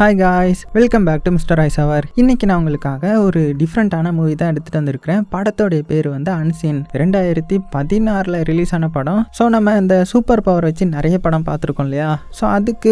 Hi guys, welcome back to mister ஐசவர். இன்னைக்கு நான் உங்களுக்காக ஒரு டிஃப்ரெண்ட்டான மூவி தான் எடுத்துகிட்டு வந்திருக்கிறேன். படத்தோடைய பேர் வந்து அன்சீன். 2016 ரிலீஸ் ஆன படம். ஸோ நம்ம இந்த சூப்பர் பவர் வச்சு நிறைய படம் பார்த்துருக்கோம் இல்லையா? ஸோ அதுக்கு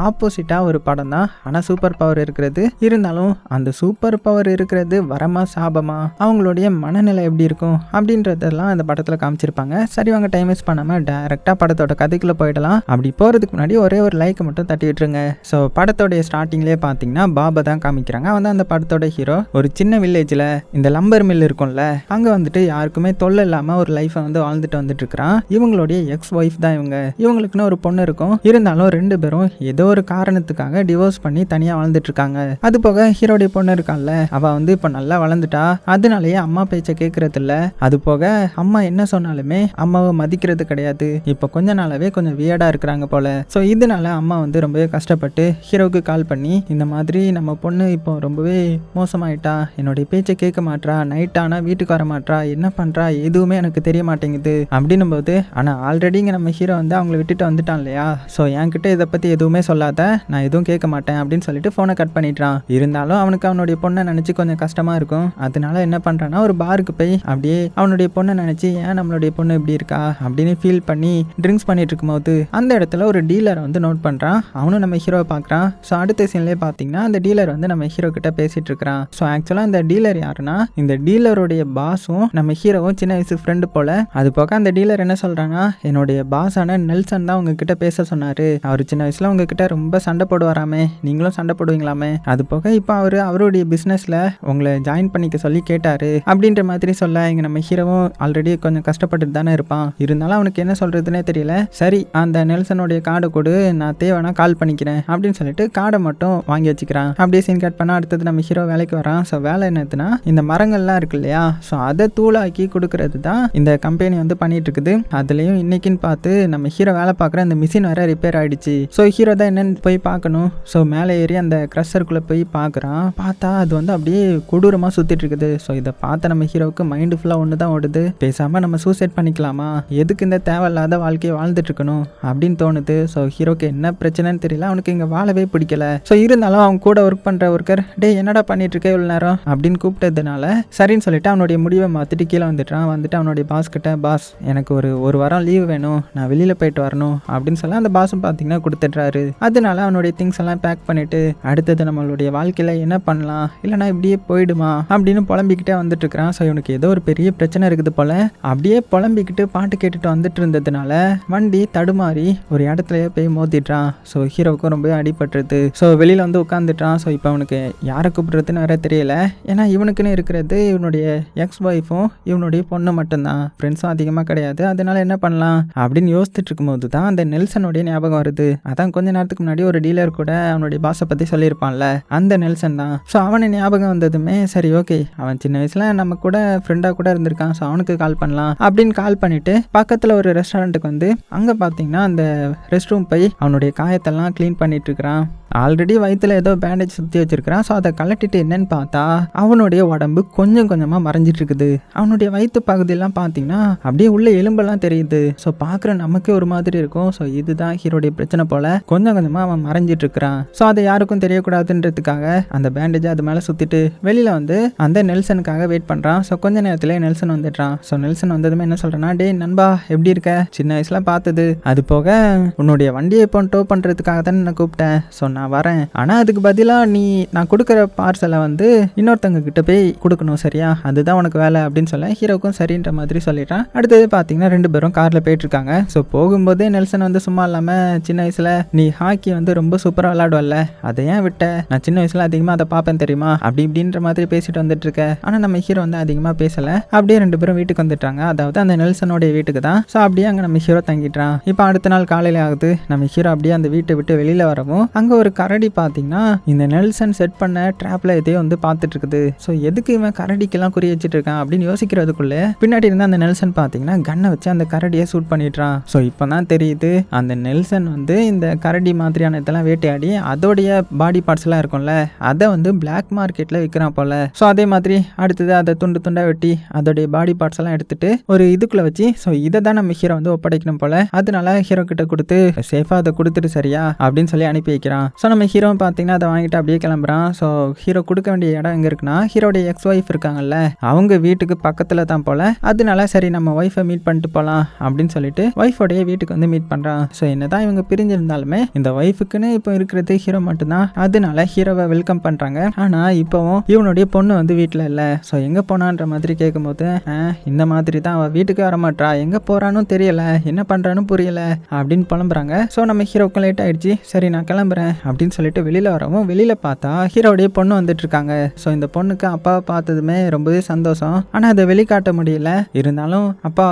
ஆப்போசிட்டாக ஒரு படம் தான். ஆனால் சூப்பர் பவர் இருக்கிறது, இருந்தாலும் அந்த சூப்பர் பவர் இருக்கிறது வரமா சாபமா, அவங்களுடைய மனநிலை எப்படி இருக்கும் அப்படின்றதெல்லாம் அந்த படத்தில் காமிச்சிருப்பாங்க. சரி, வாங்க டைம் வேஸ்ட் பண்ணாமல் டைரெக்டாக படத்தோட கதைக்குள்ளே போயிடலாம். அப்படி போகிறதுக்கு முன்னாடி ஒரே ஒரு லைக்கை மட்டும் தட்டி விட்டுருங்க. ஸோ படத்தோடைய ஸ்டார்டிங்லேயே பார்த்தீங்கன்னா பாபா தான் காமிக்கிறாங்க. அவன் தான் அந்த படத்தோட ஹீரோ. ஒரு சின்ன வில்லேஜில் இந்த லம்பர் மில் இருக்கும்ல, அங்கே வந்துட்டு யாருக்குமே தொல்லை இல்லாமல் ஒரு லைஃப்பை வந்து வாழ்ந்துட்டு வந்துட்டு இருக்கிறான். இவங்களுடைய எக்ஸ் ஒய்ஃப் தான் இவங்க. இவங்களுக்குன்னு ஒரு பொண்ணு இருக்கும். இருந்தாலும் ரெண்டு பேரும் ஏதோ ஒரு காரணத்துக்காக டிவோர்ஸ் பண்ணி தனியாக வாழ்ந்துட்டு இருக்காங்க. அது போக ஹீரோடைய பொண்ணு இருக்கான்ல, அவள் வந்து இப்போ நல்லா வளர்ந்துட்டா. அதனாலேயே அம்மா பேச்சை கேட்கறது இல்லை. அது போக அம்மா என்ன சொன்னாலுமே அம்மாவை மதிக்கிறது கிடையாது. இப்போ கொஞ்ச நாளாவே கொஞ்சம் வியர்டாக இருக்கிறாங்க போல. ஸோ இதனால அம்மா வந்து ரொம்பவே கஷ்டப்பட்டு ஹீரோவுக்கு கால் பண்ணி, இந்த மாதிரி நம்ம பொண்ணு இப்போ ரொம்பவே மோசமாயிட்டா, என்னுடைய பேச்சை கேட்க மாட்றா, நைட் ஆனால் வீட்டுக்கு வர மாட்றா, என்ன பண்ணுறா எதுவுமே எனக்கு தெரிய மாட்டேங்குது அப்படின்னும் போது, ஆனால் ஆல்ரெடி இங்கே நம்ம ஹீரோ வந்து அவங்கள விட்டுட்டு வந்துட்டான் இல்லையா? ஸோ என்கிட்ட இதை பற்றி எதுவுமே சொல்லாத, நான் எதுவும் கேட்க மாட்டேன் அப்படின்னு சொல்லிட்டு ஃபோனை கட் பண்ணிட்டான். இருந்தாலும் அவனுக்கு அவனுடைய பொண்ணை நினச்சி கொஞ்சம் கஷ்டமாக இருக்கும். அதனால என்ன பண்ணுறான்னா, ஒரு பாருக்கு போய் அப்படியே அவனுடைய பொண்ணை நினச்சி, ஏன் நம்மளுடைய பொண்ணு இப்படி இருக்கா அப்படின்னு ஃபீல் பண்ணி ட்ரிங்க்ஸ் பண்ணிட்டு இருக்கும்போது அந்த இடத்துல ஒரு டீலரை வந்து நோட் பண்ணுறான். அவனும் நம்ம ஹீரோவை பார்க்குறான். ஸோ அடுத்த சீன்லேயே பார்த்தீங்கன்னா அந்த டீலர் வந்து நம்ம ஹீரோ கிட்ட பேசிட்டு இருக்கிறான். ஸோ ஆக்சுவலாக இந்த டீலர் யாருன்னா, இந்த டீலருடைய பாஸும் நம்ம ஹீரோவும் சின்ன வயசு ஃப்ரெண்டு போல. அது போக அந்த டீலர் என்ன சொல்றான்னா, என்னுடைய பாஸான நெல்சன் தான் உங்ககிட்ட பேச சொன்னாரு. அவர் சின்ன வயசுல உங்ககிட்ட ரொம்ப சண்டை போடுவாராமே, நீங்களும் சண்டை போடுவீங்களாமே. அது போக இப்போ அவருடைய பிஸ்னஸ்ல உங்களை ஜாயின் பண்ணிக்க சொல்லி கேட்டாரு அப்படின்ற மாதிரி சொல்ல, இங்க நம்ம ஹீரோவும் ஆல்ரெடி கொஞ்சம் கஷ்டப்பட்டு தானே இருப்பான். இருந்தாலும் அவனுக்கு என்ன சொல்றதுன்னே தெரியல. சரி, அந்த நெல்சனுடைய கார்டை கொடு, நான் தேவைன்னா கால் பண்ணிக்கிறேன் அப்படின்னு சொல்லிட்டு கார்டை மட்டும் வாங்கி வச்சுக்கிறான். அப்படியே சீன் கட் பண்ணா அடுத்தது நம்ம ஹீரோ வேலைக்கு வரான். ஸோ வேலை என்னதுன்னா, இந்த மரங்கள்லாம் இருக்கு இல்லையா, ஸோ அதை தூளாக்கி கொடுக்கறது தான் இந்த கம்பெனி வந்து பண்ணிட்டு இருக்குது. அதுலயும் இன்னைக்குன்னு பார்த்து நம்ம ஹீரோ வேலை பார்க்குற அந்த மிஷின் வேற ரிப்பேர் ஆயிடுச்சு. ஸோ ஹீரோ தான் என்னன்னு போய் பார்க்கணும். ஸோ மேலே ஏறி அந்த க்ரஷருக்குள்ள போய் பார்க்குறான். பார்த்தா அது வந்து அப்படியே கொடூரமாக சுத்திட்டு இருக்குது. ஸோ இதை பார்த்த நம்ம ஹீரோவுக்கு மைண்டு ஃபுல்லாக ஒன்று தான் ஓடுது. பேசாமல் நம்ம சூசைட் பண்ணிக்கலாமா, எதுக்கு இந்த தேவையில்லாத வாழ்க்கையை வாழ்ந்துட்டு இருக்கணும் அப்படின்னு தோணுது. ஸோ ஹீரோக்கு என்ன பிரச்சனைன்னு தெரியல, அவனுக்கு இங்கே வாழவே பிடிக்கல. ஸோ இருந்தாலும் அவன் கூட ஒர்க் பண்ணுற ஒர்க்கர், டே என்னடா பண்ணிட்டு இருக்க இவ்வளோ நேரம் அப்படின்னு கூப்பிட்டதுனால சரின்னு சொல்லிட்டு அவனுடைய முடிவை மாற்றிட்டு கீழே வந்துட்டான். வந்துட்டு அவனுடைய பாஸ் கிட்ட, பாஸ் எனக்கு ஒரு வாரம் லீவ் வேணும், நான் வெளியில் போயிட்டு வரணும் அப்படின்னு சொல்ல அந்த பாஸும் பார்த்தீங்கன்னா கொடுத்துட்றாரு. அதனால அவனுடைய திங்ஸ் எல்லாம் பேக் பண்ணிட்டு அடுத்தது நம்மளுடைய வாழ்க்கையில் என்ன பண்ணலாம், இல்லைனா இப்படியே போயிடுமா அப்படின்னு புலம்பிக்கிட்டே வந்துட்டு இருக்கிறான். ஸோ இவனுக்கு ஏதோ ஒரு பெரிய பிரச்சனை இருக்குது போல. அப்படியே புலம்பிக்கிட்டு பாட்டு கேட்டுட்டு வந்துட்டு இருந்ததுனால வண்டி தடுமாறி ஒரு இடத்துலயே போய் மோதிட்டான். ஸோ ஹீரோவுக்கும் ரொம்ப அடிபட்டுருது. ஸோ வெளியில் வந்து உட்காந்துட்டான். ஸோ இப்போ அவனுக்கு யாரை கூப்பிடுறதுன்னு வேற தெரியல. ஏன்னா இவனுக்குன்னு இருக்கிறது இவனுடைய எக்ஸ் ஒய்ஃபும் இவனுடைய பொண்ணு மட்டும்தான், ஃப்ரெண்ட்ஸும் அதிகமாக கிடையாது. அதனால என்ன பண்ணலாம் அப்படின்னு யோசிச்சுட்டு இருக்கும்போது தான் அந்த நெல்சனுடைய ஞாபகம் வருது. அதான் கொஞ்ச நேரத்துக்கு முன்னாடி ஒரு டீலர் கூட அவனுடைய பாஸை பற்றி சொல்லியிருப்பான்ல, அந்த நெல்சன் தான். ஸோ அவனை ஞாபகம் வந்ததுமே சரி ஓகே, அவன் சின்ன வயசில் நம்ம கூட ஃப்ரெண்டாக கூட இருந்திருக்கான், ஸோ அவனுக்கு கால் பண்ணலாம் அப்படின்னு கால் பண்ணிட்டு பக்கத்தில் ஒரு ரெஸ்டாரண்ட்டுக்கு வந்து அங்கே பார்த்தீங்கன்னா அந்த ரெஸ்ட் ரூம் போய் அவனுடைய காயத்தெல்லாம் க்ளீன் பண்ணிட்டு இருக்கிறான். ஆல்ரெடி வயிற்றுல ஏதோ பேண்டேஜ் சுற்றி வச்சிருக்கிறான். ஸோ அதை கலட்டிட்டு என்னன்னு பார்த்தா அவனுடைய உடம்பு கொஞ்சம் கொஞ்சமாக மறைஞ்சிட்டு இருக்குது. அவனுடைய வயிற்று பகுதியெல்லாம் பார்த்தீங்கன்னா அப்படியே உள்ள எலும்பெல்லாம் தெரியுது. ஸோ பார்க்குற நமக்கே ஒரு மாதிரி இருக்கும். ஸோ இதுதான் ஹீரோடைய பிரச்சனை போல. கொஞ்சம் கொஞ்சமாக அவன் மறைஞ்சிட்டு இருக்கிறான். ஸோ அதை யாருக்கும் தெரியக்கூடாதுன்றதுக்காக அந்த பேண்டேஜை அது மேலே சுற்றிட்டு வெளியில் வந்து அந்த நெல்சனுக்காக வெயிட் பண்ணுறான். ஸோ கொஞ்ச நேரத்தில் நெல்சன் வந்துடுறான். ஸோ நெல்சன் வந்ததுமே என்ன சொல்கிறேன்னா, டே நண்பா எப்படி இருக்க, சின்ன வயசுல பார்த்தது, அது போக உன்னுடைய வண்டியை இப்போ டோ பண்ணுறதுக்காக தானே நான் கூப்பிட்டேன். ஸோ நான் வரேன், ஆனால் அதுக்கு பதிலாக நான் கொடுக்குற பார்சலை வந்து இன்னொருத்தங்க கிட்ட போய் கொடுக்கணும், சரியா, அதுதான் உனக்கு வேலை அப்படின்னு சொல்ல ஹீரோக்கும் சரின்ற மாதிரி சொல்லிட்டான். அடுத்தது பார்த்தீங்கன்னா ரெண்டு பேரும் காரில் போயிட்டு இருக்காங்க. ஸோ போகும்போதே நெல்சன் வந்து சும்மா இல்லாமல், சின்ன வயசில் நீ ஹாக்கி வந்து ரொம்ப சூப்பராக விளையாடுவல்ல, அதை ஏன் விட்ட, நான் சின்ன வயசில் அதிகமாக அதை பார்ப்பேன் தெரியுமா அப்படி இப்படின்ற மாதிரி பேசிட்டு வந்துட்டு இருக்க. ஆனால் நம்ம ஹீரோ வந்து அதிகமாக பேசலை. அப்படியே ரெண்டு பேரும் வீட்டுக்கு வந்துட்டாங்க. அதாவது அந்த நெல்சனோடைய வீட்டுக்கு தான். ஸோ அப்படியே அங்கே நம்ம ஹீரோ தங்கிட்டான். இப்போ அடுத்த நாள் காலையில் ஆகுது. நம்ம ஹீரோ அப்படியே அந்த வீட்டை விட்டு வெளியில் வரவும் அங்கே ஒரு கரடி பார்த்தீங்கன்னா இந்த நெல்சன் செட் பண்ண ட்ராப்ல எதையோ வந்து பார்த்துட்டு இருக்குது. ஸோ எதுக்கு இவன் கரடிக்கெல்லாம் குறி வச்சுட்டு இருக்கான் அப்படின்னு யோசிக்கிறதுக்குள்ள பின்னாடி இருந்து அந்த நெல்சன் பார்த்தீங்கன்னா கன்னை வச்சு அந்த கரடியை ஷூட் பண்ணிடுறான். ஸோ இப்போ தான் தெரியுது அந்த நெல்சன் வந்து இந்த கரடி மாதிரியான இதெல்லாம் வேட்டையாடி அதோடைய பாடி பார்ட்ஸ் எல்லாம் இருக்கும்ல, அதை வந்து பிளாக் மார்க்கெட்ல விற்கிறான் போல. ஸோ அதே மாதிரி அடுத்தது அதை துண்டு துண்டா வெட்டி அதோடைய பாடி பார்ட்ஸ் எல்லாம் எடுத்துட்டு ஒரு இதுக்குள்ள வச்சு, ஸோ இதை தான் நம்ம ஹீரோ வந்து ஒப்படைக்கணும் போல. அதனால ஹீரோ கிட்ட கொடுத்து சேஃபா அதை கொடுத்துட்டு சரியா அப்படின்னு சொல்லி அனுப்பி வைக்கிறான். ஸோ நம்ம ஹீரோ பார்த்தீங்கன்னா அதை வாங்கிட்டு அப்படியே கிளம்புறான். ஸோ ஹீரோ கொடுக்க வேண்டிய இடம் எங்கே இருக்குன்னா ஹீரோடைய எக்ஸ் ஒய்ஃப் இருக்காங்கல்ல அவங்க வீட்டுக்கு பக்கத்தில் தான் போல. அதனால சரி நம்ம ஒய்ஃபை மீட் பண்ணிட்டு போகலாம் அப்படின்னு சொல்லிட்டு ஒய்ஃபோடைய வீட்டுக்கு வந்து மீட் பண்ணுறான். ஸோ என்னதான் இவங்க பிரிஞ்சிருந்தாலுமே இந்த ஒய்ஃபுக்குன்னு இப்போ இருக்கிறது ஹீரோ மட்டும்தான். அதனால ஹீரோவை வெல்கம் பண்ணுறாங்க. ஆனால் இப்போவும் இவனுடைய பொண்ணு வந்து வீட்டில் இல்லை. ஸோ எங்கே போனான்ற மாதிரி கேட்கும்போது இந்த மாதிரி தான் அவள் வீட்டுக்கு வரமாட்டா, எங்கே போகிறான்னு தெரியல, என்ன பண்ணுறான்னு புரியல அப்படின்னு புலம்புறாங்க. ஸோ நம்ம ஹீரோக்கும் லேட் ஆயிடுச்சு, சரி நான் கிளம்புறேன் அப்படின்னு சொல்லிட்டு வெளியில் வரவும் வெளியில் பார்த்தா ஹீரோடைய பொண்ணு வந்துட்டு இருக்காங்க. ஸோ இந்த பொண்ணுக்கு அப்பாவை பார்த்ததுமே ரொம்பவே சந்தோஷம். ஆனால் அதை வெளிக்காட்ட முடியல. இருந்தாலும் அப்பா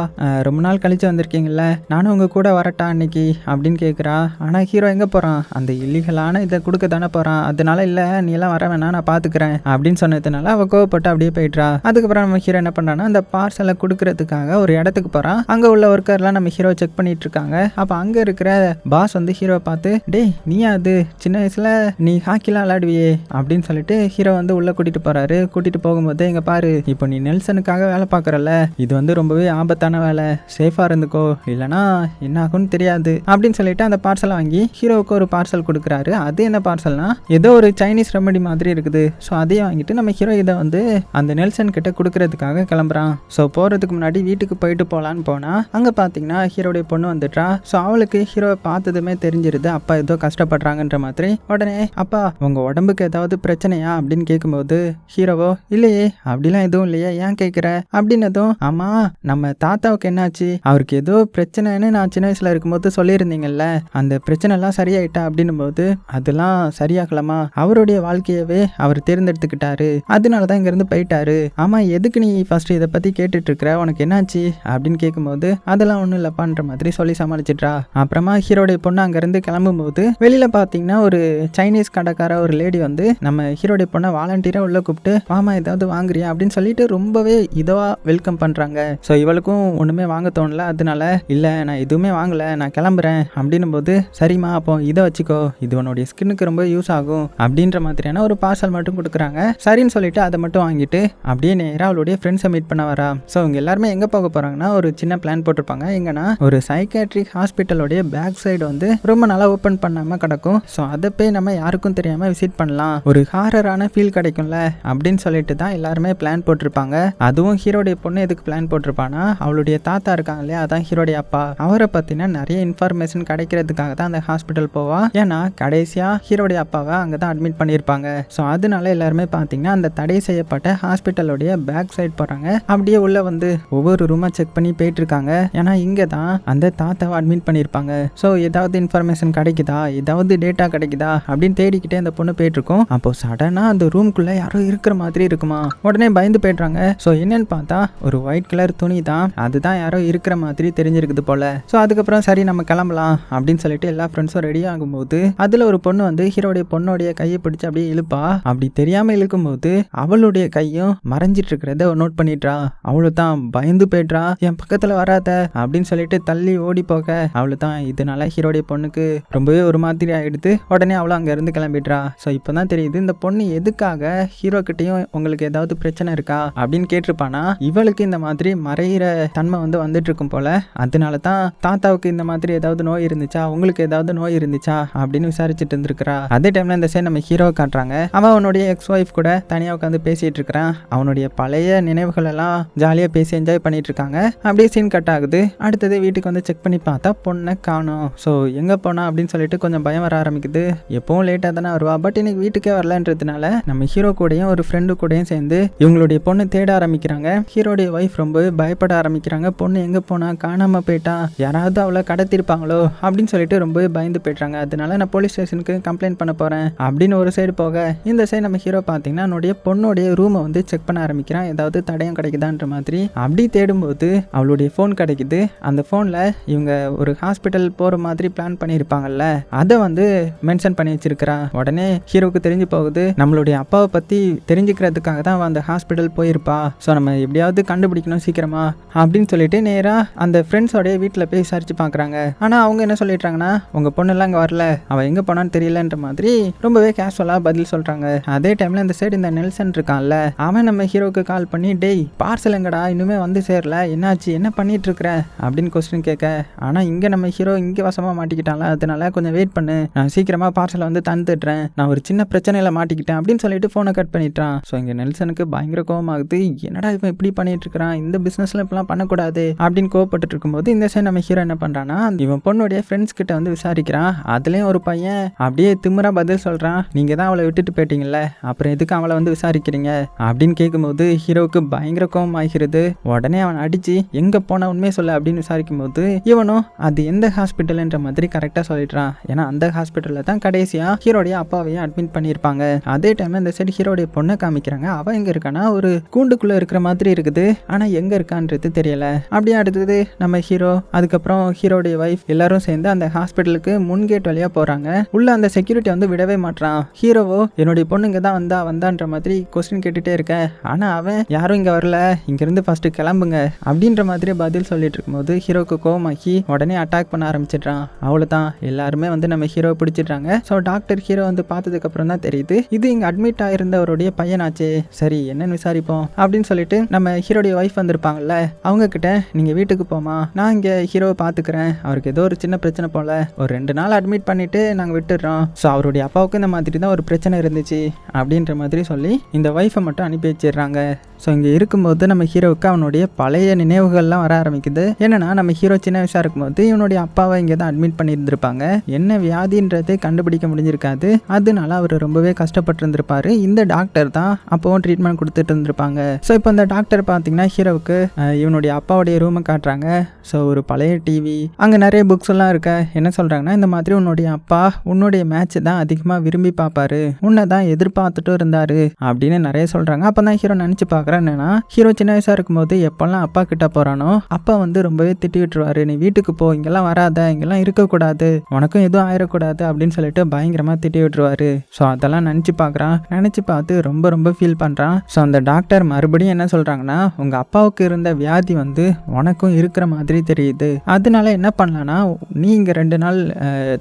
ரொம்ப நாள் கழிச்சு வந்திருக்கீங்கல்ல, நானும் உங்க கூட வரட்டா அன்னைக்கு அப்படின்னு கேட்குறா. ஆனால் ஹீரோ எங்கே போகிறான், அந்த இல்லீகலான இதை கொடுக்க தானே போகிறான். அதனால இல்லை நீ எல்லாம் வர வேணா நான் பார்த்துக்கிறேன் அப்படின்னு சொன்னதுனால அவள் கோவப்பட்டு அப்படியே போயிடுறா. அதுக்கப்புறம் நம்ம ஹீரோ என்ன பண்ணுறான்னா அந்த பார்சலை கொடுக்கறதுக்காக ஒரு இடத்துக்கு போகிறான். அங்கே உள்ள ஒர்க்கர்லாம் நம்ம ஹீரோ செக் பண்ணிட்டு இருக்காங்க. அப்போ அங்கே இருக்கிற பாஸ் வந்து ஹீரோ பார்த்து டேய் நீயா அது சின்ன வயசுல நீ ஹாக்கிலாம் விளையாடுவியே அப்படின்னு சொல்லிட்டு ஹீரோ வந்து உள்ள கூட்டிட்டு போறாரு. கூட்டிட்டு போகும்போது இங்க பாரு, இப்போ நீ நெல்சனுக்காக வேலை பார்க்கறல, இது வந்து ரொம்பவே ஆபத்தான வேலை, சேஃபா இருந்துக்கோ இல்லைனா என்ன ஆகும்னு தெரியாது அப்படின்னு சொல்லிட்டு அந்த பார்சலை வாங்கி ஹீரோவுக்கு ஒரு பார்சல் கொடுக்குறாரு. அது என்ன பார்சல்னா ஏதோ ஒரு சைனீஸ் ரெமெடி மாதிரி இருக்குது. ஸோ அதையும் வாங்கிட்டு நம்ம ஹீரோ இதை வந்து அந்த நெல்சன் கிட்ட கொடுக்கறதுக்காக கிளம்புறான். ஸோ போறதுக்கு முன்னாடி வீட்டுக்கு போயிட்டு போகலான்னு போனா அங்க பாத்தீங்கன்னா ஹீரோடைய பொண்ணு வந்துட்டா. ஸோ அவளுக்கு ஹீரோவை பார்த்ததுமே தெரிஞ்சிருது அப்பா ஏதோ கஷ்டப்படுறாங்கன்ற மாதிரி. உடனே அப்பா உங்க உடம்புக்கு ஏதாவது பிரச்சனையா அப்படின்னு கேட்கும்போது ஹீரோவோ இல்லையே அப்படிலாம் எதுவும் இல்லையே ஏன் கேட்குற அப்படின்னதும் ஆமா நம்ம தாத்தாவுக்கு என்னாச்சு, அவருக்கு ஏதோ பிரச்சனைன்னு நான் சின்ன வயசுல இருக்கும்போது சொல்லியிருந்தீங்கல்ல, அந்த பிரச்சனை எல்லாம் சரியாயிட்டா அப்படின்னும் போது அதெல்லாம் சரியாகலாமா, அவருடைய வாழ்க்கையவே அவர் தேர்ந்தெடுத்துக்கிட்டாரு, அதனாலதான் இங்க இருந்து போயிட்டாரு. ஆமா எதுக்கு நீ ஃபர்ஸ்ட் இதை பத்தி கேட்டுட்டு இருக்கிற, உனக்கு என்னாச்சு அப்படின்னு கேட்கும்போது அதெல்லாம் ஒன்றும் இல்லப்பான்ற மாதிரி சொல்லி சமாளிச்சிட்றா. அப்புறமா ஹீரோடைய பொண்ணு அங்கேருந்து கிளம்பும்போது வெளியில் பார்த்தீங்கன்னா ஒரு சைனீஸ் கடைக்கார ஒரு லேடி வந்து நம்ம ஹீரோடைய பொண்ணை வாலண்டியராக உள்ள கூப்பிட்டு மாமா ஏதாவது வாங்குறியா அப்படின்னு சொல்லிட்டு ரொம்பவே இதுவாக வெல்கம் பண்ணுறாங்க. ஸோ இவளுக்கும் ஒன்றுமே வாங்க தோணல. அதனால இல்லை நான் எதுவுமே வாங்கலை நான் கிளம்புறேன் அப்படின்னும் போது சரிம்மா அப்போ இதை வச்சுக்கோ, இது உன்னுடைய ஸ்கின்னுக்கு ரொம்ப யூஸ் ஆகும் அப்படின்ற மாதிரியான ஒரு பார்சல் மட்டும் கொடுக்குறாங்க. சரின்னு சொல்லிட்டு அதை மட்டும் வாங்கிட்டு அப்படியே நேராக அவளுடைய ஃப்ரெண்ட்ஸை மீட் பண்ண வரா. ஸோ இவங்க எல்லாருமே எங்கே போக போகிறாங்கன்னா ஒரு சின்ன பிளான் போட்டிருப்பாங்க. எங்கன்னா ஒரு சைக்காட்ரிக் ஹாஸ்பிட்டலோடைய பேக் சைடு வந்து ரொம்ப நாளாக ஓப்பன் பண்ணாமல் கிடக்கும். ஸோ அதை போய் நம்ம யாருக்கும் தெரியாமல் விசிட் பண்ணலாம், ஒரு ஹாரரான ஃபீல் கிடைக்கும்ல அப்படின்னு சொல்லிட்டு தான் எல்லாருமே பிளான் போட்டிருப்பாங்க. அதுவும் ஹீரோடைய பொண்ணு எதுக்கு பிளான் போட்டிருப்பானா அவளுடைய தாத்தா இருக்காங்க இல்லையா, அதான் ஹீரோடைய அப்பா, அவரை பற்றின நிறைய இன்ஃபர்மேஷன் கிடைக்கிறதுக்காக தான் அந்த ஹாஸ்பிட்டல் போவா. ஏன்னா கடைசியாக ஹீரோடைய அப்பாவை அங்கே தான் அட்மிட் பண்ணியிருப்பாங்க. ஸோ அதனால எல்லாருமே பார்த்தீங்கன்னா அந்த தடை செய்யப்பட்ட ஹாஸ்பிட்டலோடைய பேக் சைடு போகிறாங்க. அப்படியே உள்ள வந்து ஒவ்வொரு ரூமாக செக் பண்ணி போயிட்டு இருக்காங்க. ஏன்னா இங்கே தான் அந்த தாத்தாவை அட்மிட் பண்ணியிருப்பாங்க. ஸோ ஏதாவது இன்ஃபர்மேஷன் கிடைக்குதா, ஏதாவது டேட்டா கிடைக்குதா அப்படின்னு தேடிக்கிட்டே அந்த பொண்ணு போயிட்டு இருக்கோம். அப்போ சடனாக அந்த ரூம்குள்ளே யாரோ இருக்கிற மாதிரி இருக்குமா, உடனே பயந்து போயிடுறாங்க. ஸோ என்னன்னு பார்த்தா ஒரு ஒயிட் கலர் துணி தான், அதுதான் யாரோ இருக்கிற மாதிரி தெரிஞ்சிருக்குது போல. ஸோ அதுக்கப்புறம் சரி நம்ம கிளம்பலாம் அப்படின்னு சொல்லிட்டு எல்லா ஃப்ரெண்ட்ஸும் ரெடி ஆகும்போது அதில் ஒரு பொண்ணு வந்து ஹீரோடைய பொண்ணோடைய கையை பிடிச்சி அப்படியே இழுப்பா. அப்படி தெரியாம இழுக்கும்போது அவளுடைய கையும் மறைஞ்சிட்டு இருக்கிறத நோட் பண்ணிடுறா. அவளு தான் பயந்து போயிடுறா, என் பக்கத்துல வராத அப்படின்னு சொல்லிட்டு தள்ளி ஓடி போக அவளு தான். இதனால ஹீரோடைய பொண்ணுக்கு ரொம்பவே ஒரு மாதிரி ஆயிடுது. உடனே அவளும் அங்க இருந்து கிளம்பிடுறா. ஸோ இப்போதான் தெரியுது இந்த பொண்ணு எதுக்காக ஹீரோ கிட்டையும் உங்களுக்கு ஏதாவது பிரச்சனை இருக்கா அப்படின்னு கேட்டிருப்பானா, இவளுக்கு இந்த மாதிரி மறையிற தன்மை வந்து வந்துட்டு இருக்கும் போல. அதனால தான் தாத்தாவுக்கு இந்த மாதிரி ஏதாவது நோய் இருந்துச்சா, உங்களுக்கு ஏதாவது நோய் இருந்துச்சா அப்படின்னு விசாரிச்சுட்டு இருந்திருக்கிறா. அதே டைம்ல இந்த சைடு நம்ம ஹீரோ காட்டுறாங்க. அவன் அவனுடைய எக்ஸ் ஒய்ஃப் கூட தனியா உட்காந்து பேசிட்டு இருக்கிறான். அவனுடைய பழைய நினைவுகள் எல்லாம் ஜாலியா பேசி என்ஜாய் பண்ணிட்டு இருக்காங்க. அப்படியே சீன் கட் ஆகுது. அடுத்தது வீட்டுக்கு வந்து செக் பண்ணி பார்த்தா பொண்ணை காணோம். ஸோ எங்க போனா அப்படின்னு சொல்லிட்டு கொஞ்சம் பயம் வர ஆரம்பிக்குது. எப்பவும் லேட்டா தானே வருவா, பட் இன்னைக்கு வீட்டுக்கே வரலன்றதுனால நம்ம ஹீரோ கூடயும் ஒரு ஃப்ரெண்டு கூடயும் சேர்ந்து இவங்களுடைய பொண்ணு தேட ஆரம்பிக்கிறாங்க. ஹீரோடைய ஒய்ஃப் ரொம்பவே பயப்பட ஆரம்பிக்கிறாங்க. பொண்ணு எங்க போனா, காணாம போயிட்டா, யாராவது அவளை கடத்திருப்பாங்களோ அப்படின்னு சொல்லிட்டு ரொம்பவே பயந்து போயிட்டாங்க. அதனால நான் போலீஸ் ஸ்டேஷனுக்கு கம்ப்ளைண்ட் பண்ண போறேன் அப்படின்னு ஒரு சைடு போக, இந்த சைடு நம்ம ஹீரோ பார்த்தீங்கன்னா அவனுடைய பொண்ணுடைய ரூமை வந்து செக் பண்ண ஆரம்பிக்கிறான். ஏதாவது தடயம் கிடைக்குதான்ற மாதிரி. அப்படி தேடும்போது அவளுடைய ஃபோன் கிடைக்குது. அந்த ஃபோனில் இவங்க ஒரு ஹாஸ்பிட்டல் போகிற மாதிரி பிளான் பண்ணியிருப்பாங்கல்ல, அதை வந்து மென்ஷன் பண்ணி வச்சிருக்கிறா. உடனே ஹீரோக்கு தெரிஞ்சு போகுது, நம்மளுடைய அப்பாவை பற்றி தெரிஞ்சுக்கிறதுக்காக தான் அவன் அந்த ஹாஸ்பிட்டல் போயிருப்பா. ஸோ நம்ம எப்படியாவது கண்டுபிடிக்கணும் சீக்கிரமா அப்படின்னு சொல்லிட்டு நேராக அந்த ஃப்ரெண்ட்ஸோடைய வீட்டில் போய் விசாரிச்சு பார்க்குறாங்க. ஆனால் அவங்க என்ன சொல்லிட்டாங்கன்னா, உங்கள் பொண்ணெல்லாம் அங்கே வரல, அவள் எங்கே போனான்னு தெரியலன்ற மாதிரி ரொம்பவே கேஷுவலாக பதில் சொல்கிறாங்க. அதே டைமில் இந்த சைடு இந்த நெல்சன் இருக்கான்ல, அவன் நம்ம ஹீரோக்கு கால் பண்ணி டேய் பார்சல் எங்கடா இன்னுமே வந்து சேரல, என்னாச்சு என்ன பண்ணிட்டு இருக்கிற அப்படின்னு கொஸ்டின் கேட்க. ஆனால் இங்கே நம்ம ஹீரோ இங்கே வசமாக மாட்டிக்கிட்டான்ல, அதனால கொஞ்சம் வெயிட் பண்ணு, நான் சீக்கிரமாக பார்சலை வந்து தந்துடுறேன், நான் ஒரு சின்ன பிரச்சனையில மாட்டிக்கிட்டேன் அப்படின்னு சொல்லிட்டு ஃபோனை கட் பண்ணிட்டான். ஸோ இங்கே நெல்சனுக்கு பயங்கர கோவமாகுது. என்னடா இவன் இப்படி பண்ணிட்டு இருக்கிறான், இந்த பிஸ்னஸ்ல இப்பெல்லாம் பண்ணக்கூடாது அப்படின்னு கோவப்பட்டு இருக்கும்போது இந்த சைடு நம்ம ஹீரோ என்ன பண்றான்னா இவன் பொண்ணுடைய ஃப்ரெண்ட்ஸ் கிட்ட வந்து விசாரிக்கிறான். அதுலயும் ஒரு பையன் அப்படியே திமிரா பதில் சொல்றான், நீங்க தான் அவளை விட்டுட்டு போயிட்டீங்கல்ல, அப்புறம் எதுக்கு அவளை வந்து விசாரிக்கிறீங்க அப்படின்னு கேட்கும்போது ஹீரோவுக்கு பயங்கர கோவம் ஆகிறது. உடனே அவன் அடிச்சு எங்க போன உண்மையை சொல்ல அப்படின்னு விசாரிக்கும் போது இவனும் அது எந்த ஹாஸ்பிட்டல்ன்ற மாதிரி கரெக்டா சொல்லிடுறான். ஏன்னா அந்த ஹாஸ்பிட்டல்ல தான் கடைசியா ஹீரோடைய அப்பாவையும் அட்மிட் பண்ணியிருப்பாங்க. அதே டைம்ல இந்த சைடு ஹீரோடைய பொண்ணை காமிக்கிறாங்க. அவ எங்க இருக்கானா ஒரு கூண்டுக்குள்ள இருக்கிற மாதிரி இருக்குது, ஆனா எங்க இருக்கான்றது தெரியல. அப்படியே அடுத்தது நம்ம ஹீரோ அதுக்கப்புறம் ஹீரோடைய வைஃப் எல்லாரும் சேர்ந்து அந்த ஹாஸ்பிட்டலுக்கு முன்கேட் வழியா போறாங்க. உள்ள அந்த செக்யூரிட்டி வந்து விடவே மாட்டான். ஹீரோவோ என்னுடைய பொண்ணு இங்க தான் வந்தான்ற மாதிரி கொஸ்டின் கேட்டுட்டே இருக்க. ஆனா அவன் யாரும் இங்க வரல, இங்க இருந்து ஃபர்ஸ்ட் கிளம்புங்க அப்படின்ற மாதிரி பதில் சொல்லிட்டு இருக்கும்போது ஹீரோக்கு கோவமாக்கி உடனே அட்டாக் பண்ண ஆரம்பிச்சிடுறான். அவ்வளவுதான், எல்லாருமே வந்து நம்ம ஹீரோ பிடிச்சிடுறாங்க. ஸோ டாக்டர் ஹீரோ வந்து பார்த்ததுக்கு அப்புறம் தான் தெரியுது இது இங்க அட்மிட் ஆயிருந்தவருடைய பையனாச்சே. சரி என்னன்னு விசாரிப்போம் அப்படின்னு சொல்லிட்டு நம்ம ஹீரோடைய ஒய்ஃப் வந்திருப்பாங்கல்ல அவங்க கிட்ட நீங்க வீட்டுக்கு போமா, நான் இங்க ஹீரோவை பாத்துக்கிறேன், அவருக்கு ஏதோ ஒரு சின்ன பிரச்சனை போல ஒரு 2 நாள் அட்மிட் பண்ணிட்டு நாங்க விட்டுடுறோம். ஸோ அவருடைய அப்பாவுக்கு இந்த மாதிரி தான் ஒரு பிரச்சனை இருந்துச்சு அப்படின்ற மாதிரி சொல்லி இந்த ஒய்ஃபை மட்டும் அனுப்பி வச்சிடுறாங்க. ஸோ இங்கே இருக்கும்போது நம்ம ஹீரோவுக்கு அவனுடைய பழைய நினைவுகள்லாம் வர ஆரம்பிக்குது. என்னன்னா நம்ம ஹீரோ சின்ன வயசாக இருக்கும்போது இவனுடைய அப்பாவை இங்கே தான் அட்மிட் பண்ணியிருந்திருப்பாங்க. என்ன வியாதின்றது கண்டுபிடிக்க முடிஞ்சிருக்காது, அதனால அவர் ரொம்பவே கஷ்டப்பட்டு இருந்திருப்பாரு. இந்த டாக்டர் தான் அப்போவும் ட்ரீட்மெண்ட் கொடுத்துட்டு இருந்திருப்பாங்க. ஸோ இப்போ இந்த டாக்டர் பார்த்தீங்கன்னா ஹீரோவுக்கு இவனுடைய அப்பாவுடைய ரூமை காட்டுறாங்க. ஸோ ஒரு பழைய டிவி, அங்கே நிறைய புக்ஸ் எல்லாம் இருக்க. என்ன சொல்கிறாங்கன்னா இந்த மாதிரி உன்னுடைய அப்பா உன்னுடைய மேட்ச் தான் அதிகமாக விரும்பி பார்ப்பாரு, உன்னை தான் எதிர்பார்த்துட்டு இருந்தாரு அப்படின்னு நிறைய சொல்கிறாங்க. அப்போ தான் ஹீரோ நினச்சி பார்க்குறேன் என்னன்னா ஹீரோ சின்ன வயசாக இருக்கும்போது எப்போல்லாம் அப்பா கிட்ட போகிறானோ அப்பா வந்து ரொம்பவே திட்டி விட்டுருவாரு, நீ வீட்டுக்கு போ, இங்கெல்லாம் வராத, இங்கெல்லாம் இருக்கக்கூடாது, உனக்கும் எதுவும் ஆயிடக்கூடாது அப்படின்னு சொல்லிட்டு பயங்கரமாக திட்டி விட்டுருவாரு. ஸோ அதெல்லாம் நினச்சி பார்க்குறான். நினச்சி பார்த்து ரொம்ப ரொம்ப ஃபீல் பண்ணுறான். ஸோ அந்த டாக்டர் மறுபடியும் என்ன சொல்கிறாங்கன்னா உங்கள் அப்பாவுக்கு இருந்த வியாதி வந்து உனக்கும் இருக்கிற மாதிரி தெரியுது, அதனால என்ன பண்ணலான்னா நீ இங்கே 2 நாள்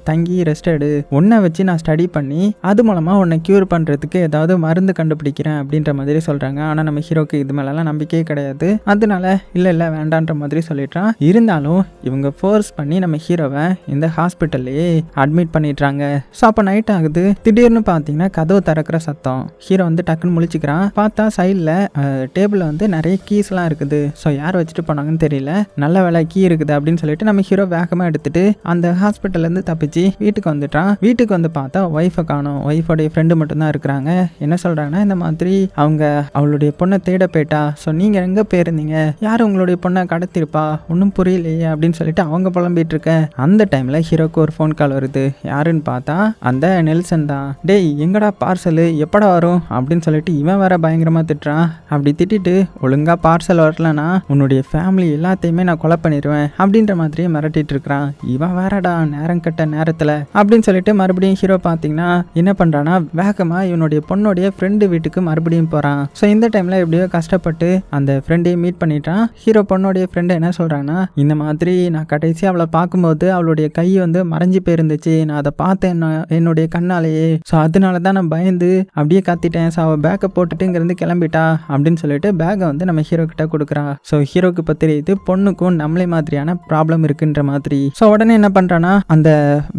தங்கி ரெஸ்ட் எடு, உன்னை வச்சு நான் ஸ்டடி பண்ணி அது மூலமாக உன்னை க்யூர் பண்ணுறதுக்கு ஏதாவது மருந்து கண்டுபிடிக்கிறேன் அப்படின்ற மாதிரி சொல்கிறாங்க. ஆனால் நம்ம ஹீரோக்கு இது மேலெல்லாம் நம்பிக்கையே கிடையாது. அதனால இல்லை வேண்டான்ற மாதிரி சொல்லிடுறான். இருந்தாலும் இவங்க ஃபோர்ஸ் பண்ணி நம்ம ஹீரோவை இந்த ஹாஸ்பிட்டல்லையே அட்மிட் பண்ணிடுறாங்க. ஸோ அப்போ நைட் ஆகுது. திடீர்னு பார்த்தீங்கன்னா கதவு திறக்கிற சத்தம். ஹீரோ வந்து டக்குன்னு முழிச்சுக்கிறான். பார்த்தா சைடில் டேபிளில் வந்து நிறைய கீஸ்லாம் இருக்குது. ஸோ யார் வச்சுட்டு போனாங்கன்னு தெரியல, நல்ல வேலை கீ இருக்குது அப்படின்னு சொல்லிட்டு நம்ம ஹீரோ வேகமாக எடுத்துட்டு அந்த ஹாஸ்பிட்டல்லேருந்து தப்பிச்சு வீட்டுக்கு வந்துட்டான். வீட்டுக்கு வந்து பார்த்தா ஒய்ஃபை காணோம். ஒய்ஃபோடைய ஃப்ரெண்டு மட்டும்தான் இருக்கிறாங்க. என்ன சொல்கிறாங்கன்னா இந்த மாதிரி அவங்க அவளுடைய பொண்ணை தேட போயிட்டா, ஸோ நீங்கள் எங்கே போயிருந்தீங்க, யார் உங்களுடைய பொண்ணை கடத்திருப்பா, ஒன்றும் புரியலையே அப்படின்னு சொல்லிட்டு அவங்க புலம்பிட்டு இருக்க. அந்த டைமில் ஹீரோக்கு ஒரு ஃபோன் கால் வருது. யாருன்னு பார்த்தா அந்த நெல்சன் தான். டேய் எங்கடா பார்சலு, எப்படா வரும் அப்படின்னு சொல்லிட்டு இவன் வேற பயங்கரமாக திட்டுறான். அப்படி திட்டிட்டு ஒழுங்காக பார்சல் வரலன்னா உன்னுடைய ஃபேமிலி எல்லாத்தையுமே நான் கொலை பண்ணிடுவேன் அப்படின்ற மாதிரியே மிரட்டிட்டு இருக்கிறான். இவன் வேறடா நேரம் கட்ட நேரத்தில் அப்படின்னு சொல்லிட்டு மறுபடியும் ஹீரோ பார்த்தீங்கன்னா என்ன பண்ணுறான்னா வேகமாக இவனுடைய பொண்ணுடைய ஃப்ரெண்டு வீட்டுக்கு மறுபடியும் போகிறான். ஸோ இந்த டைமில் எப்படியோ கஷ்டப்பட்டு அந்த ஃப்ரெண்டையும் மீட் பண்ணிட்டான். ஹீரோ பொண்ணுடைய ஃப்ரெண்டு என்ன சொல்கிறாங்கன்னா இந்த மாதிரி நான் கடைசி அவளை பார்க்கும்போது அவளுடைய கை வந்து மறைஞ்சி போயிருந்துச்சு, நான் அதை பார்த்தேன் என்னுடைய கண்ணாலேயே, ஸோ அதனால தான் நான் பயந்து அப்படியே கத்திட்டேன். ஸோ அவள் பேக்கை போட்டுட்டு இங்கேருந்து கிளம்பிட்டா அப்படின்னு சொல்லிட்டு பேக்கை வந்து நம்ம ஹீரோ கிட்ட கொடுக்குறான். ஸோ ஹீரோக்கு இப்போ தெரியுது பொண்ணுக்கும் நம்மளே மாதிரியான ப்ராப்ளம் இருக்குன்ற மாதிரி. ஸோ உடனே என்ன பண்ணுறான்னா அந்த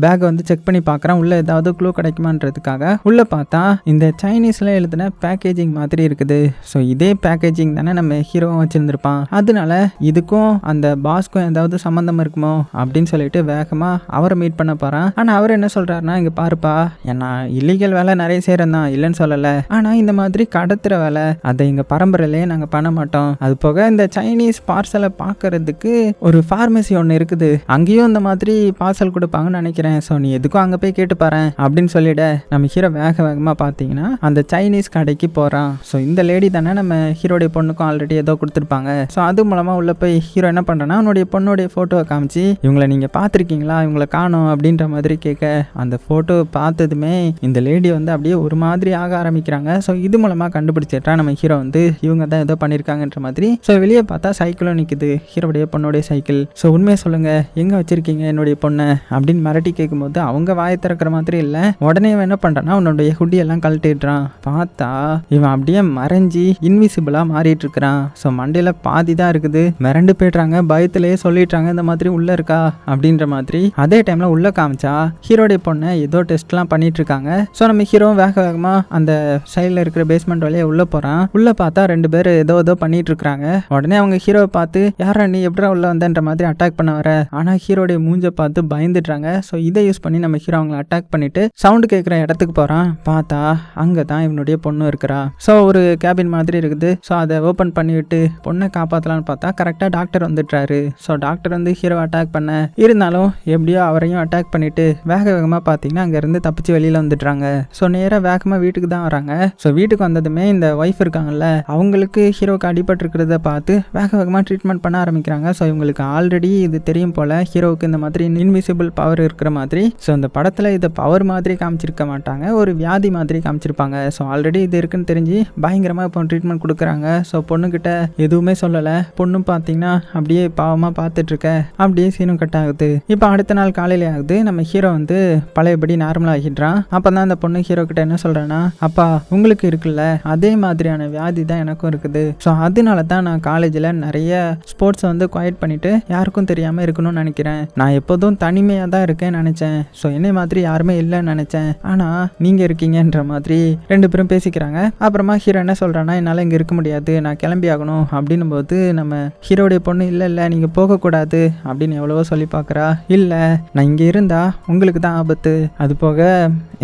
பேக்கை வந்து செக் பண்ணி பார்க்குறான், உள்ள ஏதாவது க்ளூ கிடைக்குமான்றதுக்காக. உள்ள பார்த்தா இந்த சைனீஸ்ல எழுதின பேக்கேஜிங் மாதிரி இருக்குது. ஸோ இதே பேக்கேஜிங் தானே நம்ம ஹீரோவும் வச்சிருந்திருப்பான், அதனால இதுக்கும் அந்த பாஸ்க்கும் ஏதாவது சம்மந்தம் இருக்குமோ அப்படின்னு சொல்லிட்டு வேகமா அவரை மீட் பண்ண போறான். ஆனா அவர் என்ன சொல்றாருன்னா இங்க பாருப்பா, ஏன்னா இல்லீகல் வேலை நிறைய செய்யறேன் தான், இல்லைன்னு சொல்லல, ஆனா இந்த மாதிரி கடத்துற வேலை அதை எங்க பரம்பரையிலேயே நாங்க பண்ண மாட்டோம். அது போக இந்த சைனீஸ் பார்சலை பார்க்கறதுக்கு ஒரு ஃபார்மசி ஒன்று இருக்குது, அங்கேயும் இந்த மாதிரி பார்சல் கொடுப்பாங்கன்னு நினைக்கிறேன். ஸோ நீ எதுக்கும் அங்கே போய் கேட்டு பாரு அப்படின்னு சொல்லிட நம்ம ஹீரோ வேகமாக பார்த்தீங்கன்னா அந்த சைனீஸ் கடைக்கு போகிறான். ஸோ இந்த லேடி தானே நம்ம ஹீரோடைய பொண்ணுக்கும் ஆல்ரெடி ஏதோ கொடுத்துருப்பாங்க. ஸோ அது மூலமாக உள்ள போய் ஹீரோ என்ன பண்ணுறேன்னா அவனுடைய பொண்ணுடைய ஃபோட்டோவை காமிச்சு இவங்களை நீங்கள் பார்த்துருக்கீங்களா, இவங்களை காணோம் அப்படின்ற மாதிரி கேட்க அந்த ஃபோட்டோ பார்த்ததுமே இந்த லேடி வந்து அப்படியே ஒரு மாதிரி ஆக ஆரம்பிக்கிறாங்க. ஸோ இது மூலமாக கண்டுபிடிச்சிட்டா நம்ம ஹீரோ வந்து இவங்க தான் ஏதோ பண்ணியிருக்காங்கன்ற மாதிரி. ஸோ வெளியே பார்த்தா சைக்கிளும் நிற்குது, ஹீரோடைய பொண்ணுடைய சைக்கிள். ஸோ உண்மையை சொல்லுங்க, எங்கே வச்சிருக்கீங்க என்னுடைய பொண்ணை அப்படின்னு மிரட்டி கேட்கும்போது அவங்க வாயை திறக்கிற மாதிரி இல்லை. உடனே இவன் என்ன பண்ணுறான்னா அவனுடைய ஹுட்டி எல்லாம் கழட்டிடுறான். பார்த்தா இவன் அப்படியே மறைஞ்சி இன்விசிபிளா மாறிட்டு இருக்கிறான். ஸோ மண்டையில பாதி தான் இருக்குது. மிரண்டு போயிடுறாங்க, பயத்திலேயே சொல்லிடுறாங்க இந்த மாதிரி உள்ள இருக்கா அப்படின்ற மாதிரி. அதே டைம்ல உள்ள காமிச்சா ஹீரோடைய பொண்ணை ஏதோ டெஸ்ட்லாம் பண்ணிட்டு இருக்காங்க. ஸோ நம்ம ஹீரோ வேக வேகமா அந்த சைடில் இருக்கிற பேஸ்மெண்ட் வழியே உள்ள போறான். உள்ள பார்த்தா 2 பேர் ஏதோ பண்ணிட்டு இருக்காங்க. உடனே அவங்க ஹீரோவை பார்த்து யாரா நீ எப்படா உள்ள வந்தன்ற மாதிரி அட்டாக் பண்ண வர. ஆனா ஹீரோடைய மூஞ்ச பார்த்து பயந்துடுறாங்க. ஸோ இதை யூஸ் பண்ணி நம்ம ஹீரோ அவங்களை அட்டாக் பண்ணிட்டு சவுண்ட் கேட்குற இடத்துக்கு போறான். பார்த்தா அங்கே தான் இவனுடைய பொண்ணு இருக்கிறா. ஸோ ஒரு கேபின் மாதிரி இருக்குது. ஸோ அதை ஓப்பன் பண்ணிவிட்டு பொண்ணை காப்பாற்றலான்னு பார்த்தா கரெக்டாக டாக்டர் வந்துட்டாரு. ஸோ டாக்டர் வந்து ஹீரோ அட்டாக் பண்ண இருந்தாலும் எப்படியோ அவரையும் அட்டாக் பண்ணிட்டு வேக வேகமாக பார்த்தீங்கன்னா அங்கேருந்து தப்பிச்சு வெளியில் வந்துடுறாங்க. ஸோ நேராக வேகமாக வீட்டுக்கு தான் வராங்க. ஸோ வீட்டுக்கு வந்ததுமே இந்த ஒய்ஃப் இருக்காங்கல்ல அவங்களுக்கு ஹீரோக்கு அடிபட்டிருக்கிறத பார்த்து வேக வேகமாக ட்ரீட்மெண்ட் பண்ண ஆரம்பிக்கிறாங்க. ஸோ இவங்களுக்கு ஆல்ரெடி இது தெரியும் போல ஹீரோவுக்கு இந்த மாதிரி இன்விசிபிள் பவர் இருக்கிற மாதிரி. ஸோ இந்த படத்தில் இதை பவர் மாதிரி காமிச்சிருக்க மாட்டாங்க, ஒரு வியாதி மாதிரி காமிச்சிருப்பாங்க. ஸோ ஆல்ரெடி இது இருக்குன்னு தெரிஞ்சு பயங்கரமாக இப்போ ட்ரீட்மெண்ட் கொடுக்குறாங்க. ஸோ பொண்ணுக்கிட்ட எதுவுமே சொல்லலை. பொண்ணும் பார்த்தீங்கன்னா அப்படியே பாவமாக பார்த்துட்டு இருக்க அப்படியே சீனும் கட் ஆகுது. இப்போ அடுத்த நாள் காலையில ஆகுது. நம்ம ஹீரோ வந்து பழையபடி நார்மல் ஆகிடுறான். அப்போ தான் அந்த பொண்ணு ஹீரோ கிட்ட என்ன சொல்கிறேன்னா, அப்பா உங்களுக்கு இருக்குல்ல அதே மாதிரியான வியாதி தான் எனக்கும் இருக்குது. ஸோ அதனால தான் நான் காலேஜில் நிறைய ஸ்போர்ட்ஸை வந்து குவைட் பண்ணிட்டு யாருக்கும் தெரியாமல் இருக்கணும்னு நினைக்கிறேன். நான் எப்போதும் தனிமையாக தான் இருக்கேன்னு நினச்சேன். ஸோ என்னை மாதிரி யாருமே இல்லைன்னு நினச்சேன். ஆனால் நீங்கள் இருக்கீங்கன்ற மாதிரி 2 பேரும் பேசிக்கிறாங்க. அப்புறமா ஹீரோ என்ன சொல்கிறான்னா, என்னால் இங்கே இருக்க முடியாது, நான் கிளம்பி ஆகணும் அப்படின்னும் போது நம்ம ஹீரோடைய பொண்ணு இல்லை நீங்கள் போகக்கூடாது அப்படின்னு எவ்வளவோ சொல்லி பார்க்குறா. இல்லை நான் இங்கே இருந்தால் உங்களுக்கு தான் ஆபத்து, அது போக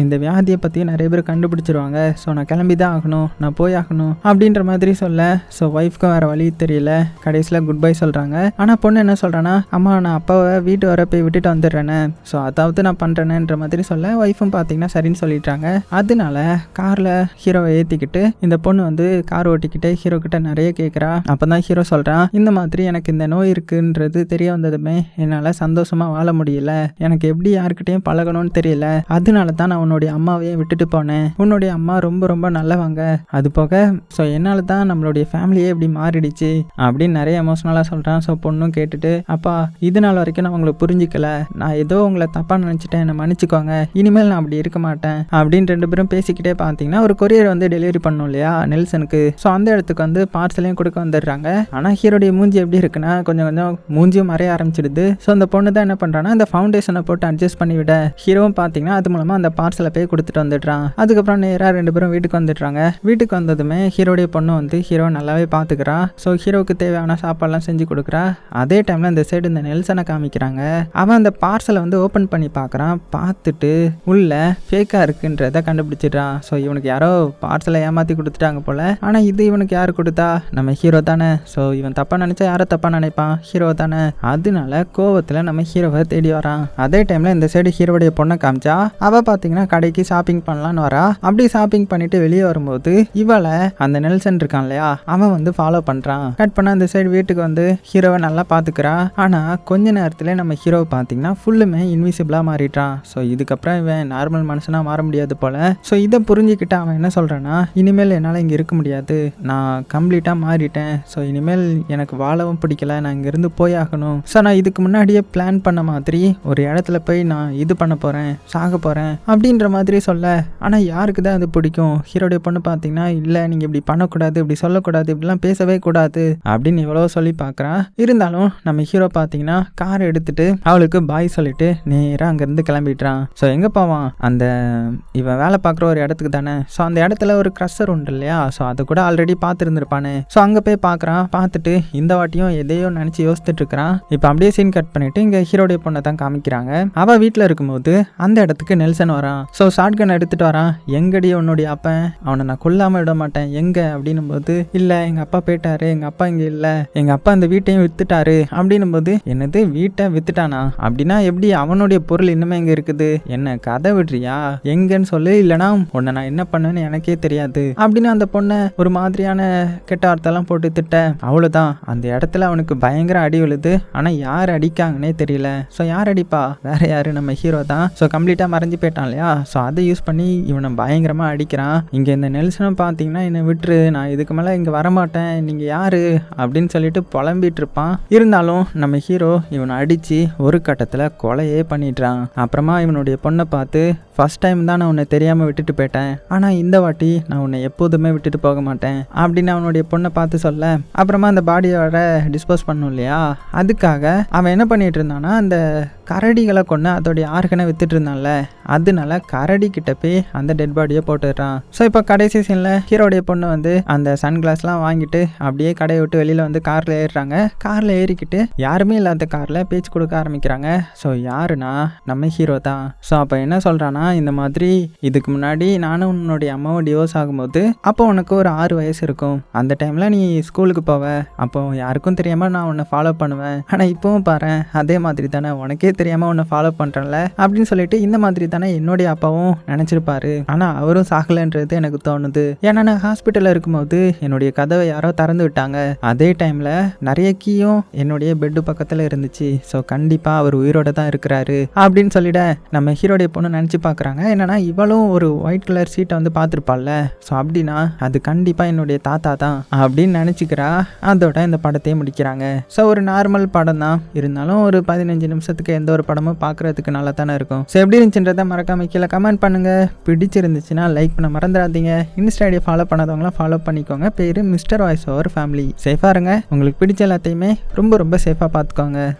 இந்த வியாதியை பற்றி நிறைய பேர் கண்டுபிடிச்சிருவாங்க. ஸோ நான் கிளம்பி தான் ஆகணும், நான் போய் ஆகணும் அப்படின்ற மாதிரி சொல்ல. ஸோ ஒய்ஃப்க்கும் வேறு வழி தெரியல. கடைசியில் குட் பை சொல்கிறாங்க. ஆனால் பொண்ணு என்ன சொல்கிறான்னா, அம்மா நான் அப்பாவை வீட்டு வர போய் விட்டுட்டு வந்துடுறேனே, ஸோ அதாவது நான் பண்ணுறேனேன்ற மாதிரி சொல்ல ஒய்ஃபும் பார்த்தீங்கன்னா சரின்னு சொல்லிட்டாங்க. அதனால காரில் ஹீரோவை ஏற்றிக்கிட்டு இந்த பொண்ணு வந்து கார் ஓட்டிக்கிட்டு ஹீரோ கிட்ட நிறைய கேட்குறா. அப்போ தான் ஹீரோ சொல்கிறான், இந்த மாதிரி எனக்கு இந்த நோய் இருக்குன்றது தெரிய வந்ததுமே என்னால் சந்தோஷமாக வாழ முடியல, எனக்கு எப்படி யாருக்கிட்டையும் பழகணும்னு தெரியல, அதனால தான் நான் உன்னுடைய அம்மாவையே விட்டுட்டு போனேன். உன்னுடைய அம்மா ரொம்ப ரொம்ப நல்லவங்க, அது போக ஸோ என்னால் தான் நம்மளுடைய ஃபேமிலியே இப்படி மாறிடுச்சு அப்படின்னு நிறைய எமோஷனலாக சொல்கிறான். ஸோ பொண்ணும் கேட்டுட்டு, அப்பா இது நாள் வரைக்கும் நான் உங்களை புரிஞ்சிக்கல, நான் ஏதோ உங்களை தப்பாக நினச்சிட்டேன், என்னை மன்னிச்சுக்கோங்க, இனிமேல் நான் அப்படி இருக்க மாட்டேன் அப்படின்னு 2 பேரும் பேசிக்கிட்டே பார்த்தீங்கன்னா ஒரு கொரியர் வந்து டெலிவரி பண்ணும் இல்லையா நெல்சனுக்கு. ஸோ அந்த இடத்துக்கு வந்து பார்சலையும் கொடுக்க வந்துடுறாங்க. ஆனால் ஹீரோடைய மூஞ்சி எப்படி இருக்குன்னா கொஞ்சம் கொஞ்சம் மூஞ்சியும் மறைய ஆரம்பிச்சிடுது. ஸோ அந்த பொண்ணு தான் என்ன பண்ணுறான்னா இந்த ஃபவுண்டேஷனை போட்டு அட்ஜஸ்ட் பண்ணி விட ஹீரோவும் பார்த்தீங்கன்னா அது மூலமாக அந்த பார்சலை போய் கொடுத்துட்டு வந்துடுறான். அதுக்கப்புறம் நேராக 2 பேரும் வீட்டுக்கு வந்துடுறாங்க. வீட்டுக்கு வந்ததுமே ஹீரோடைய பொண்ணு வந்து ஹீரோ நல்லாவே பார்த்துக்கிறா. ஸோ ஹீரோவுக்கு தேவையான சாப்பாடுலாம் செஞ்சு கொடுக்குறா. அதே டைமில் இந்த சைடு இந்த நெல்சனை காமிக்கிறாங்க. அவன் அந்த பார்சலை வந்து ஓப்பன் பண்ணி பார்க்குறான். பார்த்துட்டு உள்ள ஃபேக்காக இருக்குன்றத கண்டுபிடிச்சிடுறான். ஸோ இவனுக்கு யாரோ பார்சலை ஏமாற்றி கொடுத்துட்டாங்க போல. ஆனால் இது இவனுக்கு யார் கொடுத்தா, நம்ம ஹீரோ தானே. ஸோ இவன் தப்பாக நினச்சா யாரை தப்பாக நினைப்பான், ஹீரோ தானே. அதனால கோவத்தில் நம்ம ஹீரோவை தேடி வரான். அதே டைமில் இந்த சைடு ஹீரோடைய பொண்ணை காமிச்சா அவள் பார்த்தீங்கன்னா கடைக்கு ஷாப்பிங் பண்ணலான்னு வரா. அப்படி ஷாப்பிங் பண்ணிட்டு வெளியே வரும்போது இவளை அந்த நெல்சன் இருக்கான் இல்லையா அவன் வந்து ஃபாலோ பண்ணுறான். கட் பண்ண அந்த சைடு வீட்டுக்கு வந்து ஹீரோவை நல்லா பார்த்துக்கிறா. ஆனால் கொஞ்ச நேரத்தில் நம்ம ஹீரோவை பார்த்தீங்கன்னா ஃபுல்லுமே இன்விசிபிளாக மாறிட்டான். ஸோ இதுக்கப்புறம் இவன் நார்மல் மனுஷனாக மாற முடியாது போல. ஸோ இதை புரிஞ்சுக்கிட்டு அவன் என்ன சொல்கிறான்னா, இனிமேல் என்னால் இங்கே இருக்க முடியாது, நான் கம்ப்ளீட்டாக மாறிட்டேன். ஸோ இனிமேல் எனக்கு வாழவும் பிடிக்கல, நான் இங்கேருந்து போய் ஆகணும். ஸோ நான் இதுக்கு முன்னாடியே பிளான் பண்ண மாதிரி ஒரு இடத்துல போய் நான் இது பண்ண போகிறேன், சாக போகிறேன் அப்படின்ற மாதிரி சொல்ல. ஆனால் யாருக்கு தான் அது பிடிக்கும்? ஹீரோடைய பொண்ணு பார்த்தீங்கன்னா இல்லை நீங்கள் இப்படி பண்ணக்கூடாது, இப்படி சொல்லக்கூடாது, இப்படிலாம் பேசவே கூடாது அப்படின்னு எவ்வளோ சொல்லி பார்க்குறான். இருந்தாலும் நம்ம ஹீரோ பார்த்தீங்கன்னா காரை எடுத்துட்டு அவளுக்கு பாய் சொல்லிட்டு நேராக அங்கேருந்து கிளம்பிடுறான். ஸோ எங்கே போவான்? அந்த இவன் வேலை பார்க்குற ஒரு இடத்துக்கு தானே. ஸோ அந்த இடத்துல ஒரு க்ரஷர் உண்டு இல்லையா, ஸோ அதை கூட ஆல்ரெடி பார்த்துருந்துருப்பானே. ஸோ அங்கே போய் பார்க்குறான். பார்த்துட்டு இந்த வாட்டியும் எதையோ நினச்சி யோசிச்சுட்டு இருக்கிறான். இப்போ அப்படியே சீன் கட் பண்ணிட்டு இங்கே ஹீரோடைய பொண்ணை தான் காமிக்கிறாங்க. அவள் வீட்டில் இருக்கும்போது அந்த இடத்துக்கு நெல்சன் வரான். ஸோ ஷார்ட் கன் எடுத்துட்டு வரான். எங்கடி உன்னுடைய அப்பன், அவனை நான் கொல்லாமல் விட மாட்டேன், எங்கே அப்படின்னும் போது இல்லை எங்கள் அப்பா போயிட்டாரு, எங்கள் அப்பா இங்கே இல்லை, எங்கள் அப்பா அந்த வீட்டையும் வித்துட்டாரு அப்படின்னும் போது, என்னது வீட்டை வித்துட்டானா? அப்படின்னா எப்படி அவனுடைய பொருள் இன்னுமே இங்கே இருக்குது, என்ன கதை விடுறியா, எங்கன்னு சொல்லு, இல்லைனா உன்னை நான் என்ன பண்ணுவேன்னு எனக்கே தெரியாது அப்படின்னு அந்த பொண்ணை ஒரு மாதிரியான கெட்ட வார்த்தைலாம் போட்டு திட்ட. அவ்வளோதான், அந்த இடத்துல அவனுக்கு பயங்கர அடி விழுது. ஆனால் யார் அடிக்காங்கன்னே தெரியல. ஸோ யார் அடிப்பா? வேற யாரு, நம்ம ஹீரோ தான். ஸோ கம்ப்ளீட்டாக மறைஞ்சு போயிட்டான் இல்லையா. ஸோ அதை யூஸ் பண்ணி இவனை பயங்கரமாக அடிக்கிறான். இங்கே இந்த நெல்சனும் பார்த்தீங்கன்னா என்னை விட்டுரு, நான் இதுக்கு மேலே இங்கே வரமாட்டேன், நீங்கள் யாரு அப்படின்னு சொல்லிட்டு புலம்பிட்டு இருப்பான். இருந்தாலும் நம்ம ஹீரோ இவனை அடித்து ஒரு கட்டத்தில் கொலையே பண்ணிடுறான். அப்புறமா இவனுடைய பொண்ணை பார்த்து, ஃபர்ஸ்ட் டைம் தான் நான் உன்னை தெரியாமல் விட்டுட்டு போயிட்டேன், ஆனால் இந்த வாட்டி நான் உன்னை எப்போதுமே விட்டுட்டு போக மாட்டேன், இறந்துட்டேன் அப்படின்னு அவனுடைய பொண்ணை பார்த்து சொல்ல, அப்புறமா அந்த பாடியோட டிஸ்போஸ் பண்ணும் இல்லையா, அதுக்காக அவன் என்ன பண்ணிட்டு இருந்தானா அந்த கரடிகளை கொண்டு அதோடைய ஆர்கனை வித்துட்டு இருந்தான்ல, அதனால கரடி கிட்ட போய் அந்த டெட் பாடியை போட்டுடுறான். ஸோ இப்போ கடைசி சீனில் ஹீரோடைய பொண்ணு வந்து அந்த சன்கிளாஸ்லாம் வாங்கிட்டு அப்படியே கடையை விட்டு வெளியில் வந்து காரில் ஏறுறாங்க. காரில் ஏறிக்கிட்டு யாருமே இல்லாத காரில் பேச்சு கொடுக்க ஆரம்பிக்கிறாங்க. ஸோ யாருன்னா நம்ம ஹீரோ தான். ஸோ அப்போ என்ன சொல்கிறான்னா, இந்த மாதிரி இதுக்கு முன்னாடி நானும் உன்னுடைய அம்மாவும் டிவோர்ஸ் ஆகும்போது அப்போ உனக்கு ஒரு 6 வயசு இருக்கும். அந்த டைமில் நீ ஸ்கூலுக்கு போவ, அப்போ யாருக்கும் தெரியாமல் நான் உன்னை ஃபாலோ பண்ணுவேன். ஆனால் இப்போவும் பாரு அதே மாதிரி தானே, உனக்கே தெரியாமல் உன்னை ஃபாலோ பண்ணுறேன்ல அப்படின்னு சொல்லிட்டு இந்த மாதிரி தானே என்னுடைய அப்பாவும் நினச்சிருப்பாரு. ஆனால் அவரும் சாகலைன்றது எனக்கு தோணுது. ஏன்னா நான் ஹாஸ்பிட்டலில் இருக்கும்போது என்னுடைய கதவை யாரோ திறந்து விட்டாங்க. அதே டைமில் நிறைய கீயும் என்னுடைய பெட்டு பக்கத்தில் இருந்துச்சு. ஸோ கண்டிப்பாக அவர் உயிரோட தான் இருக்கிறாரு அப்படின்னு சொல்லிட நம்ம ஹீரோடைய பொண்ணு நினச்சி பார்க்குறாங்க. என்னன்னா இவளும் ஒரு ஒயிட் கலர் சீட்டை வந்து பார்த்துருப்பாள்ல, ஸோ அப்படின்னா அது கண்டிப்பாக என்னுடைய தாத்தா தான் அப்படின்னு நினச்சிக்கிறா. அதோட இந்த படத்தையே முடிக்கிறாங்க. ஸோ ஒரு நார்மல் படம் தான், இருந்தாலும் ஒரு 15 நிமிஷத்துக்கு எந்த ஒரு படமும் பார்க்குறதுக்கு நல்லா தானே இருக்கும். ஸோ எப்படி இருந்துச்சுன்றதை மறக்காம கீழே கமெண்ட் பண்ணுங்கள். பிடிச்சிருந்துச்சுன்னா லைக் பண்ண மறந்துடாதீங்க. இன்ஸ்டா ஐடியை ஃபாலோ பண்ணாதவங்களாம் ஃபாலோ பண்ணிக்கோங்க. பேர் மிஸ்டர் வாய்ஸ் ஓவர் ஃபேமிலி. சேஃபாக இருங்க. உங்களுக்கு பிடிச்ச எல்லாத்தையுமே ரொம்ப ரொம்ப சேஃபாக பார்த்துக்கோங்க.